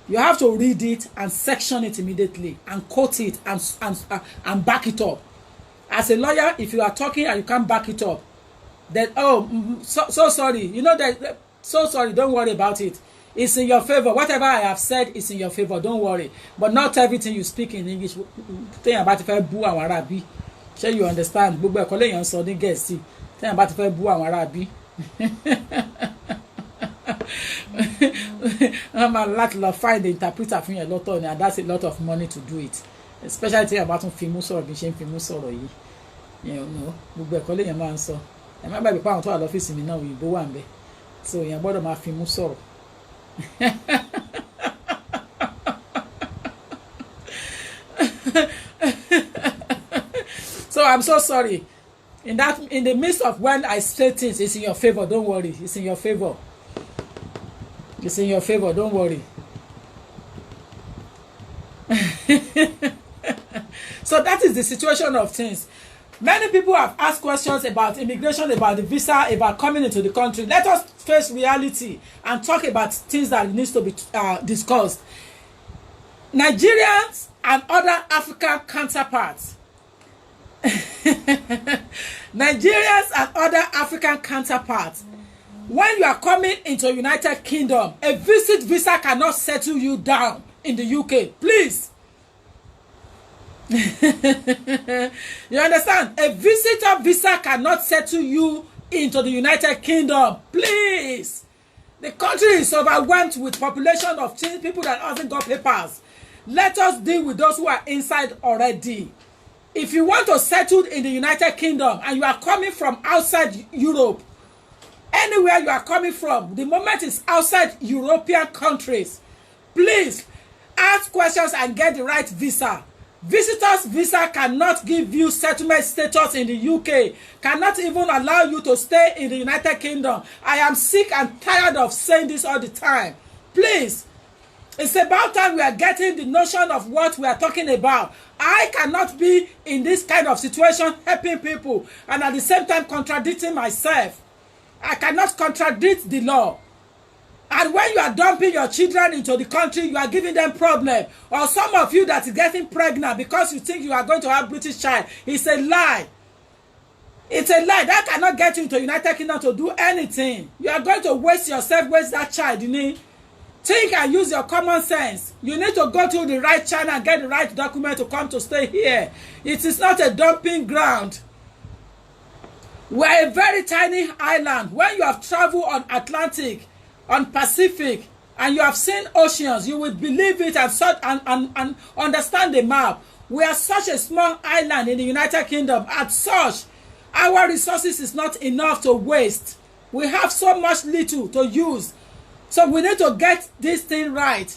You have to read it and section it immediately and quote it and back it up. As a lawyer, if you are talking and you can't back it up, then so sorry, you know that, so sorry, don't worry about it. It's in your favor. Whatever I have said is in your favor. Don't worry. But not everything you speak in English. Tell about if I boo àwọn ará bí. Sure you understand? Gbogbo ẹ̀kọ́ lèèyàn sọ ní Gẹ̀ẹ́sì. Tell about if I boo àwọn ará bí. I'm a lot find the interpreter fún yẹn lọ́tọ̀ ni, and that's a lot of money to do it. Especially tell about fíìmù sọ̀rọ̀ bí ṣe ń fíìmù sọ̀rọ̀ yìí. You know, gbogbo ẹ̀kọ́ lèèyàn máa ń sọ. Ẹ má gbàgbé pé àwọn tó wà lọ́fíìsì mi náà òyìnbó wà ńbẹ̀. So èèyàn gbọ́dọ̀ máa fíìmù sọ̀rọ̀. So I'm so sorry. In the midst of when I say things, it's in your favor. Don't worry. It's in your favor. It's in your favor. Don't worry. So that is the situation of things. Many people have asked questions about immigration, about the visa, about coming into the country. Let us face reality and talk about things that needs to be discussed. Nigerians and other African counterparts. Nigerians and other African counterparts. When you are coming into United Kingdom, a visit visa cannot settle you down in the UK. Please. You understand? A visitor visa cannot settle you into the United Kingdom. Please. The country is overwhelmed with population of people that hasn't got papers. Let us deal with those who are inside already. If you want to settle in the United Kingdom and you are coming from outside Europe, anywhere you are coming from, the moment it's outside European countries, please ask questions and get the right visa. Visitors visa cannot give you settlement status in the UK, cannot even allow you to stay in the United Kingdom. I am sick and tired of saying this all the time. Please, it's about time we are getting the notion of what we are talking about. I cannot be in this kind of situation helping people and at the same time contradicting myself. I cannot contradict the law. And when you are dumping your children into the country, you are giving them problem. Or some of you that is getting pregnant because you think you are going to have British child, it's a lie. It's a lie. That cannot get you into United Kingdom to do anything. You are going to waste yourself, waste that child. You need think and use your common sense. You need to go to the right channel and get the right document to come to stay here. It is not a dumping ground. We are a very tiny island. When you have traveled on Atlantic, on Pacific, and you have seen oceans, you will believe it and understand the map. We are such a small island in the United Kingdom. As such, our resources is not enough to waste. We have so much little to use. So we need to get this thing right.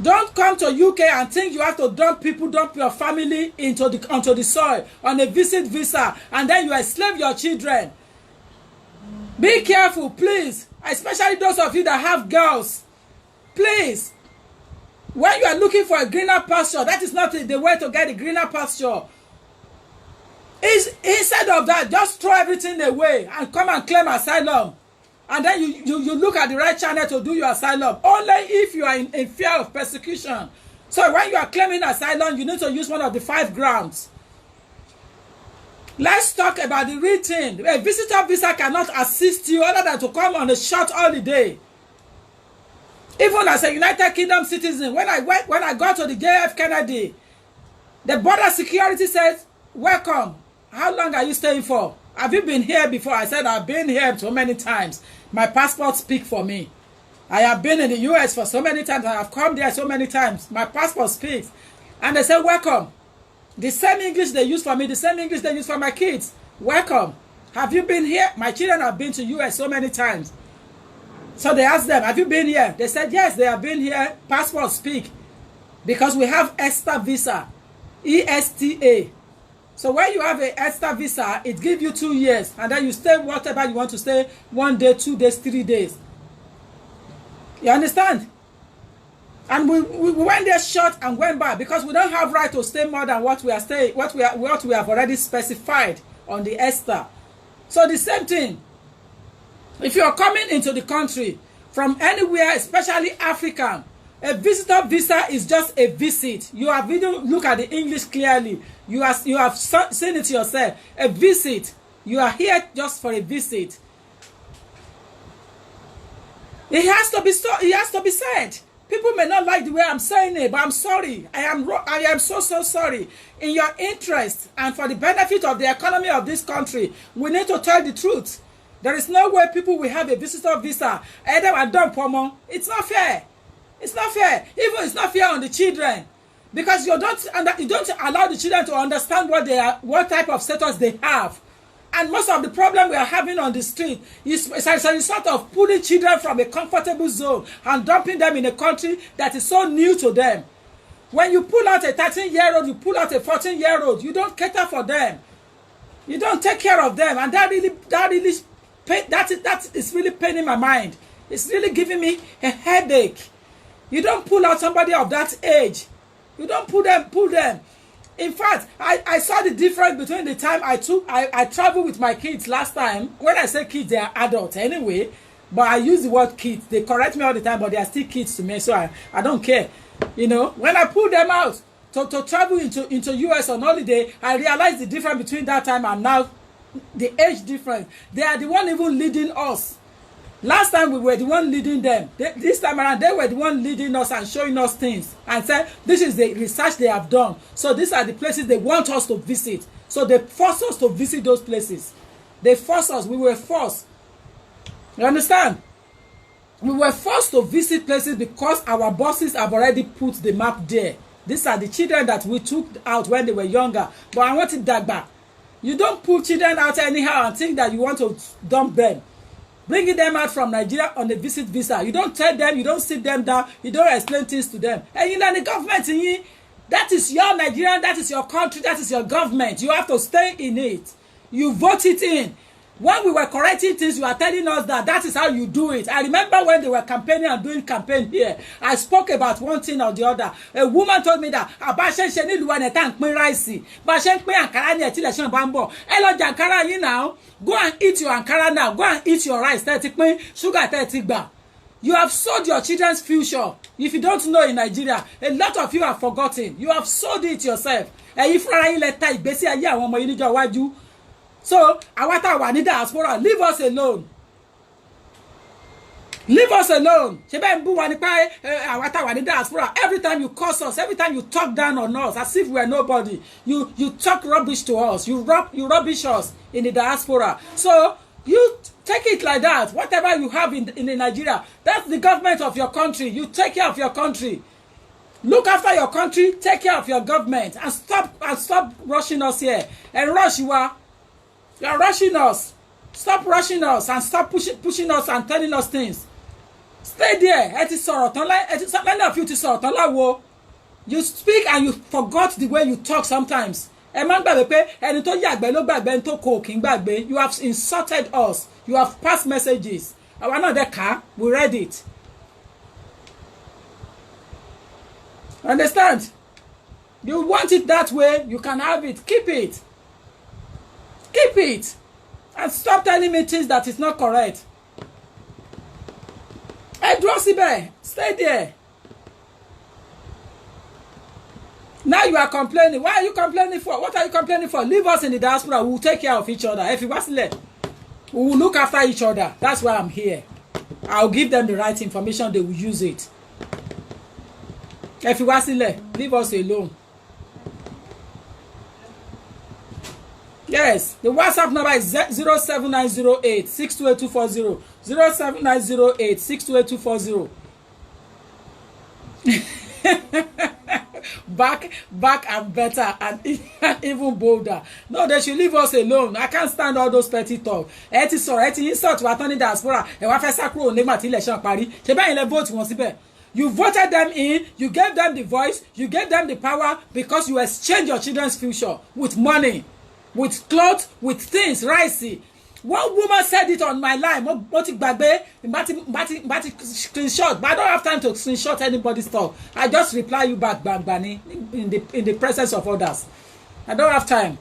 Don't come to UK and think you have to dump people, dump your family onto the soil on a visit visa, and then you enslave your children. Be careful, please, especially those of you that have girls. Please, when you are looking for a greener pasture, that is not the way to get a greener pasture. Instead of that, just throw everything away and come and claim asylum. And then you look at the right channel to do your asylum. Only if you are in fear of persecution. So when you are claiming asylum, you need to use one of the 5 grounds. Let's talk about the real thing. A visitor visa cannot assist you other than to come on a short holiday. Even as a United Kingdom citizen, when I got to the JF Kennedy, the border security says, "Welcome. How long are you staying for? Have you been here before?" I said, "I've been here so many times. My passport speaks for me. I have been in the US for so many times. I have come there so many times. My passport speaks." And they said, "Welcome." The same English they use for me, the same English they use for my kids. "Welcome. Have you been here?" My children have been to US so many times. So they asked them, "Have you been here?" They said, "Yes, they have been here. Passport speak." Because we have ESTA visa. ESTA. So when you have a ESTA visa, it gives you 2 years. And then you stay whatever you want to stay. 1 day, 2 days, 3 days. You understand? And we went there short and went back because we don't have right to stay more than what we have already specified on the ESTA. So the same thing. If you are coming into the country from anywhere, especially African, a visitor visa is just a visit. You have even look at the English clearly. You have seen it yourself. A visit. You are here just for a visit. It has to be said. People may not like the way I'm saying it, but I'm sorry. I am so sorry. In your interest and for the benefit of the economy of this country, we need to tell the truth. There is no way people will have a visitor visa. It's not fair. It's not fair. Even it's not fair on the children, because you don't allow the children to understand what type of status they have. And most of the problem we are having on the street is as a result of pulling children from a comfortable zone and dumping them in a country that is so new to them. When you pull out a 13-year-old, you pull out a 14-year-old, you don't cater for them. You don't take care of them, and that is really paining my mind. It's really giving me a headache. You don't pull out somebody of that age You don't pull them. In fact, I saw the difference between the time I traveled with my kids last time. When I say kids, they are adults anyway. But I use the word kids. They correct me all the time, but they are still kids to me, so I don't care. You know, when I pull them out to travel into US on holiday, I realized the difference between that time and now, the age difference. They are the one even leading us. Last time we were the one leading them. This time around, they were the one leading us and showing us things and said, this is the research they have done. So these are the places they want us to visit. So they force us to visit those places. They force us. We were forced. You understand? We were forced to visit places because our bosses have already put the map there. These are the children that we took out when they were younger. But I want it that back. You don't pull children out anyhow and think that you want to dump them. Bringing them out from Nigeria on a visit visa. You don't tell them, you don't sit them down, you don't explain things to them. And you know the government, that is your Nigerian, that is your country, that is your government. You have to stay in it. You vote it in. When we were correcting things, you are telling us that is how you do it. I remember when they were campaigning and doing campaign here, I spoke about one thing or the other. A woman told me that now. Go and eat your Ankara now. Go and eat your rice. Sugar. You have sold your children's future. If you don't know in Nigeria, a lot of you have forgotten. You have sold it yourself. So, Awata Wanida Aspora, leave us alone. Leave us alone. Every time you curse us, every time you talk down on us, as if we are nobody, you talk rubbish to us. You rubbish us in the diaspora. So, you take it like that. Whatever you have in Nigeria, that's the government of your country. You take care of your country. Look after your country, take care of your government, and stop rushing us here. And rush you are rushing us. Stop rushing us and stop pushing us and telling us things. Stay there. Many of you you speak and you forgot the way you talk sometimes. You have insulted us. You have passed messages. We read it. Understand? You want it that way, you can have it. Keep it. Keep it. And stop telling me things that is not correct. Hey, Drosibe, stay there. Now you are complaining. Why are you complaining for? What are you complaining for? Leave us in the diaspora. We will take care of each other. If you was let, we will look after each other. That's why I'm here. I'll give them the right information. They will use it. If you was let, leave us alone. Yes, the WhatsApp number is 07908 628240. 07908 628240. Back and better and even bolder. No, they should leave us alone. I can't stand all those petty talk. Insult to attorney diaspora. You voted them in, you gave them the voice, you gave them the power because you exchange your children's future with money, with clothes, with things, ricey. One woman said it on my line. Screenshot, but I don't have time to screenshot anybody's talk. I just reply you back, Bani, in the presence of others. I don't have time.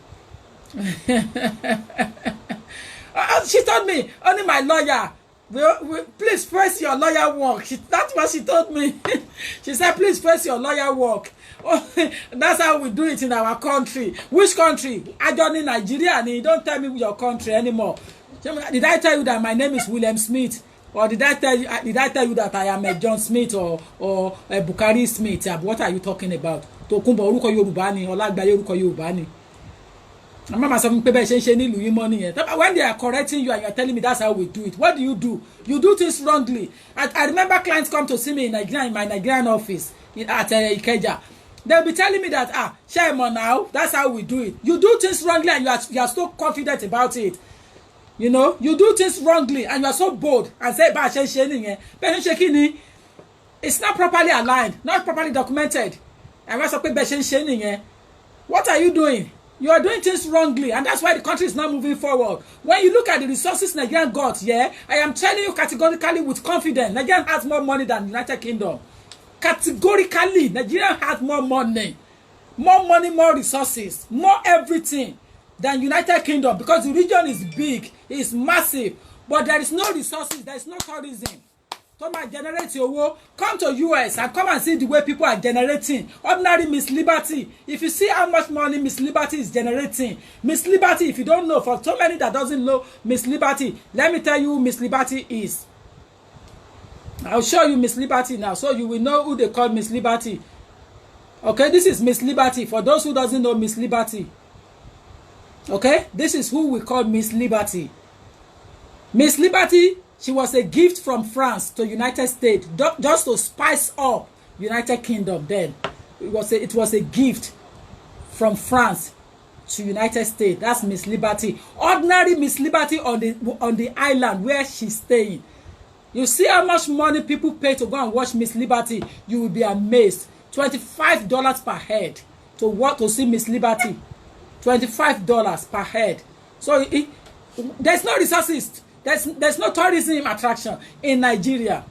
She told me, only my lawyer. Please press your lawyer work. That's what she told me. She said, please press your lawyer work. That's how we do it in our country. Which country? I don't in Nigeria. And you don't tell me your country anymore. Did I tell you that my name is William Smith? Or did I tell you that I am a John Smith or a Bukari Smith? What are you talking about? Tokumbo oruko Yoruba ni, Olagbaye oruko Yoruba ni. When they are correcting you and you are telling me that's how we do it, what do? You do things wrongly. I remember clients come to see me in Nigeria, in my Nigerian office at Ikeja. They'll be telling me that, shame on now, that's how we do it. You do things wrongly and you are so confident about it. You know, you do things wrongly and you are so bold and say, it's not properly aligned, not properly documented. What are you doing? You are doing things wrongly, and that's why the country is not moving forward. When you look at the resources Nigeria got, I am telling you categorically with confidence, Nigeria has more money than the United Kingdom. Categorically, Nigeria has more money, more resources, more everything than United Kingdom, because the region is big, it's massive, but there is no resources, there is no tourism. Come and generate your work. Come to US and come and see the way people are generating. Ordinary Miss Liberty. If you see how much money Miss Liberty is generating, Miss Liberty, if you don't know, for so many that doesn't know Miss Liberty, let me tell you who Miss Liberty is. I'll show you Miss Liberty now, so you will know who they call Miss Liberty. Okay, this is Miss Liberty. For those who doesn't know Miss Liberty, okay, this is who we call Miss Liberty. Miss Liberty, she was a gift from France to United States, just to spice up United Kingdom. Then it was a gift from France to United States. That's Miss Liberty. Ordinary Miss Liberty on the island where she's staying. You see how much money people pay to go and watch Miss Liberty. You will be amazed. $25 per head to see Miss Liberty. $25 per head. So there's no resources. There's no tourism attraction in Nigeria.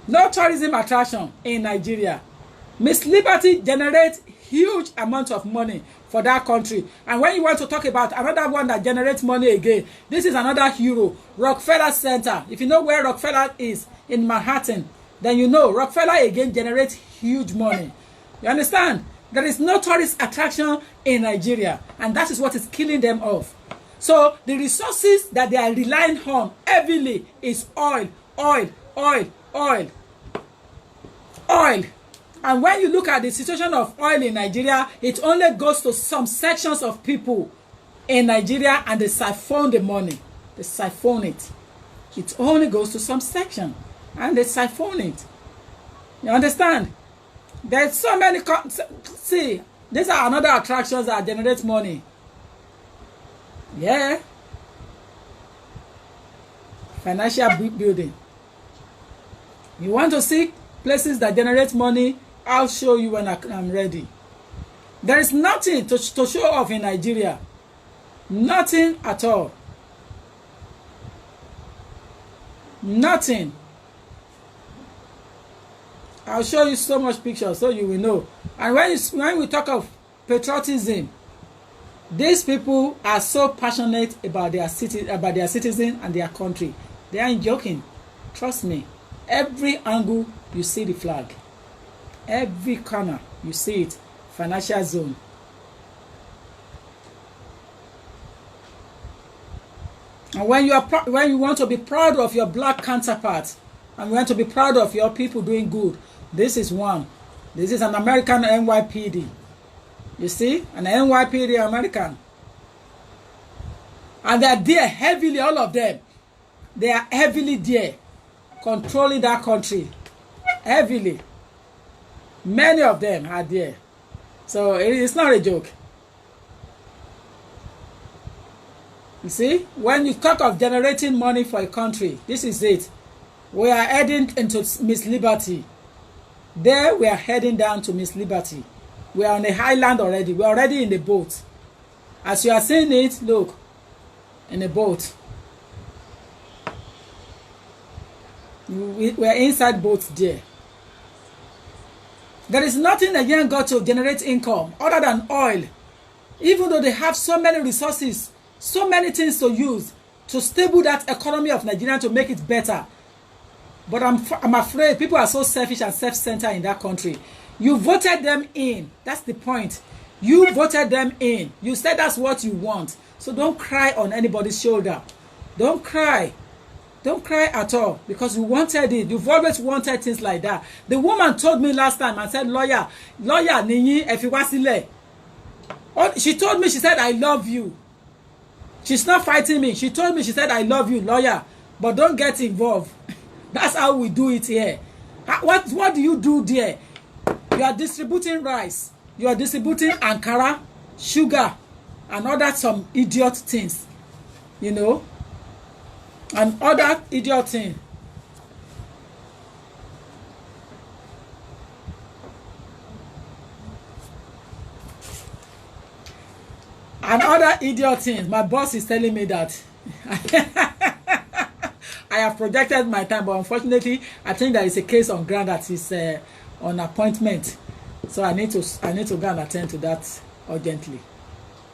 No tourism attraction in Nigeria. Miss Liberty generates huge amount of money for that country. And when you want to talk about another one that generates money again, this is another hero, Rockefeller Center. If you know where Rockefeller is in Manhattan, then you know Rockefeller again generates huge money. You understand? There is no tourist attraction in Nigeria, and that is what is killing them off. So the resources that they are relying on heavily is oil. And when you look at the situation of oil in Nigeria, it only goes to some sections of people in Nigeria, and they siphon the money. They siphon it. It only goes to some section, and they siphon it. You understand? There's so many. See, these are another attractions that generate money. Yeah. Financial building. You want to see places that generate money? I'll show you when I'm ready. There is nothing to show off in Nigeria. Nothing at all. Nothing. I'll show you so much pictures so you will know. And when we talk of patriotism, these people are so passionate about their citizens and their country. They aren't joking. Trust me. Every angle you see the flag. Every corner you see it. Financial zone. And when you want to be proud of your black counterpart, and you want to be proud of your people doing good, this is one. This is an American NYPD. You see? An NYPD American. And they are there heavily, all of them. They are heavily there, controlling that country. Heavily. Many of them are there. So it's not a joke. You see? When you talk of generating money for a country, this is it. We are heading into Miss Liberty. There we are heading down to Miss Liberty. We are on the highland already. We are already in the boat. As you are seeing it, look, in a boat. We are inside boats there. There is nothing Nigerian got to generate income other than oil. Even though they have so many resources, so many things to use to stable that economy of Nigeria to make it better. But I'm afraid people are so selfish and self-centered in that country. You voted them in. That's the point. You voted them in. You said that's what you want. So don't cry on anybody's shoulder. Don't cry. Don't cry at all, because you wanted it. You've always wanted things like that. The woman told me last time and said, lawyer, Ninyi Efiwasile. She told me, she said, I love you. She's not fighting me. She told me, she said, I love you, lawyer, but don't get involved. That's how we do it here. What do you do there? You are distributing rice. You are distributing Ankara, sugar, and other some idiot things. You know? And other idiot thing. And other idiot things. My boss is telling me that I have projected my time, but unfortunately, I think there is a case on ground that is on appointment. So I need to go and attend to that urgently.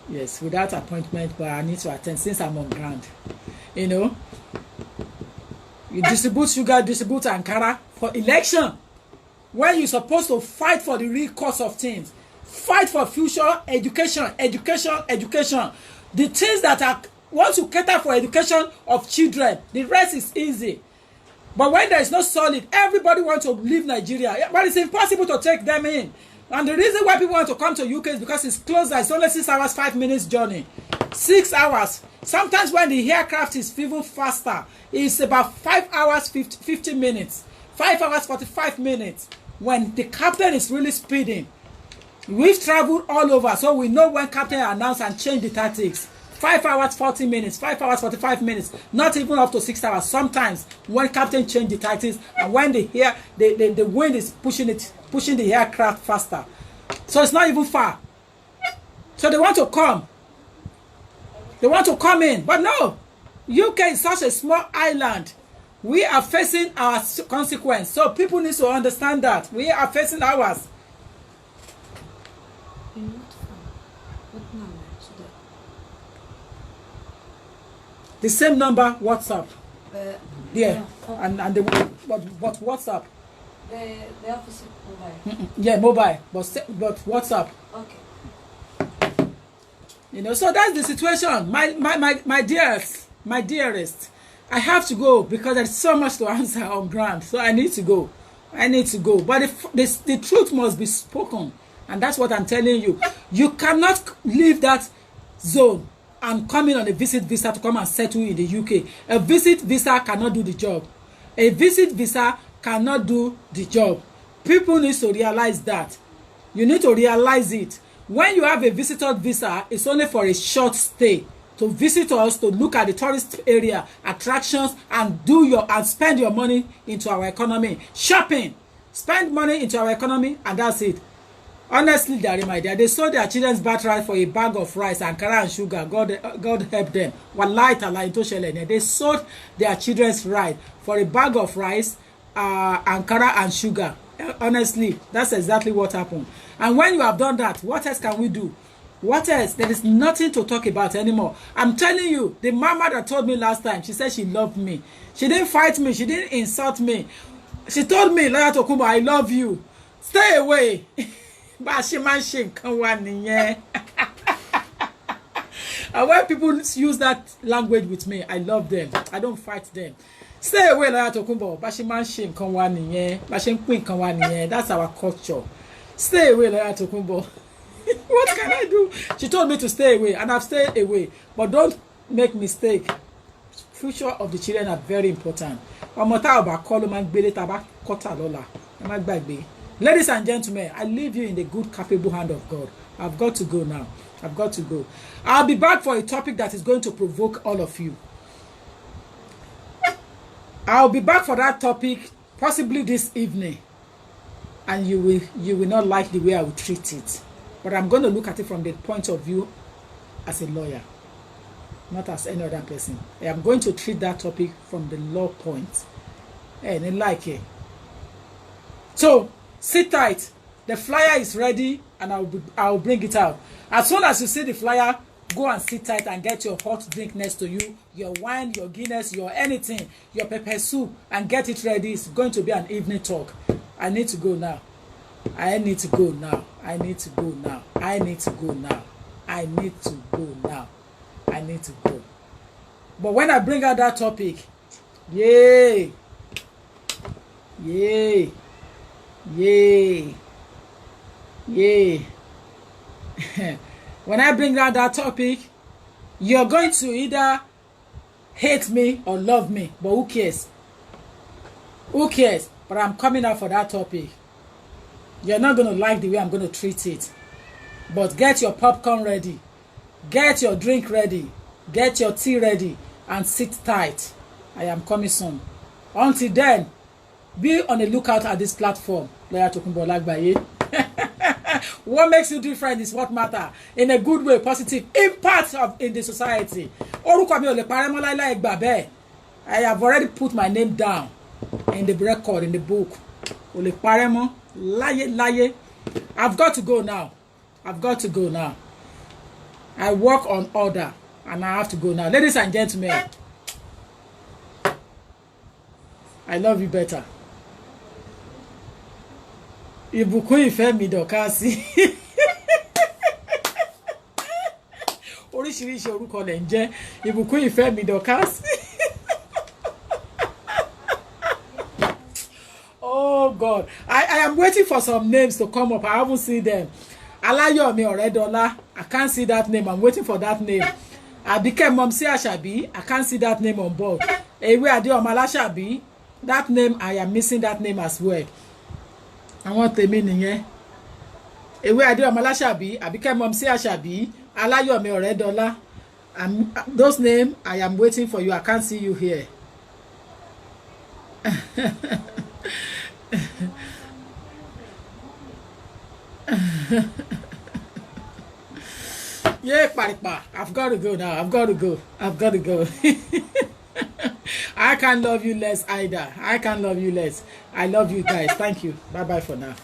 Yes, without appointment, but I need to attend since I'm on ground. You know, you distribute sugar, distribute Ankara for election when you're supposed to fight for the real cause of things. Fight for future education. The things that are, once you cater for education of children, the rest is easy. But when there is no solid, everybody wants to leave Nigeria, but it's impossible to take them in. And the reason why people want to come to UK is because it's closer. It's only 6 hours, 5 minutes journey. 6 hours. Sometimes when the aircraft is even faster, it's about 5 hours, 50 minutes. 5 hours, 45 minutes. When the captain is really speeding. We've traveled all over, so we know when captain announce and change the tactics. 5 hours, 40 minutes, 5 hours, 45 minutes, not even up to 6 hours. Sometimes when captain change the tactics and when the wind is pushing the aircraft faster. So it's not even far. So they want to come. They want to come in, but no. UK is such a small island. We are facing our consequence. So people need to understand that. We are facing ours. The same number, WhatsApp. Yeah. And the what WhatsApp? The opposite mobile. Yeah, mobile, but WhatsApp. Okay. You know, so that's the situation. My dearest, I have to go because there's so much to answer on ground. So I need to go. But the truth must be spoken, and that's what I'm telling you. You cannot leave that zone and come in on a visit visa to come and settle in the UK. A visit visa cannot do the job. A visit visa cannot do the job. People need to realize that. You need to realize it. When you have a visitor visa, it's only for a short stay. To visit us, to look at the tourist area, attractions, and spend your money into our economy. Shopping. Spend money into our economy, and that's it. Honestly, my dear, they sold their children's birthright for a bag of rice, Ankara and sugar. God help them. They sold their children's right for a bag of rice, Ankara and sugar. Honestly, that's exactly what happened. And when you have done that, what else can we do? What else? There is nothing to talk about anymore. I'm telling you, the mama that told me last time, she said she loved me. She didn't fight me. She didn't insult me. She told me, Lawyer Tokunbo, I love you. Stay away. And when people use that language with me, I love them. I don't fight them. Stay away, Lawyer Tokunbo. That's our culture. Stay away, Lawyer Tokunbo. What can I do? She told me to stay away, and I've stayed away. But don't make mistake. Future of the children are very important. Ladies and gentlemen, I leave you in the good, capable hand of God. I've got to go now. I've got to go. I'll be back for a topic that is going to provoke all of you. I'll be back for that topic possibly this evening. And you will not like the way I will treat it. But I'm going to look at it from the point of view as a lawyer, not as any other person. I am going to treat that topic from the law point. And like it. So, sit tight. The flyer is ready and I'll bring it out. As soon as you see the flyer, go and sit tight and get your hot drink next to you, your wine, your Guinness, your anything, your pepper soup, and get it ready. It's going to be an evening talk. I need to go now. I need to go now. I need to go now. I need to go now. I need to go now. I need to go. But when I bring out that topic, yay, yay, yay, yay. When I bring out that topic, you're going to either hate me or love me. But who cares? Who cares? But I'm coming out for that topic. You're not going to like the way I'm going to treat it. But get your popcorn ready. Get your drink ready. Get your tea ready. And sit tight. I am coming soon. Until then, be on the lookout at this platform. Lawyer Tokunbo Olagbaye. What makes you different is what matters. In a good way, positive impact in the society. I have already put my name down in the record, in the book. Láyé. I've got to go now. I work on order and I have to go now. Ladies and gentlemen, I love you better. Ìbùkún ìfẹ́ mi Dorcas. Oríṣiríṣi orúkọ lẹ̀ ń jẹ́. Ìbùkún ìfẹ́ mi Dorcas. Oh God, I am waiting for some names to come up. I haven't seen them. Alayomi Oredola, I can't see that name. I'm waiting for that name. Abike Momsi Ashabi, I can't see that name on board. Ewe Adeomola Ashabi, that name, I am missing that name as well. I want the meaning, yeah. Ewe Adeomola Ashabi, Abike Momsi Ashabi, Alayomi Oredola. Those names, I am waiting for you. I can't see you here. Yeah, Paripa. I've got to go now. I've got to go. I can't love you less either. I can't love you less. I love you guys. Thank you. Bye-bye for now.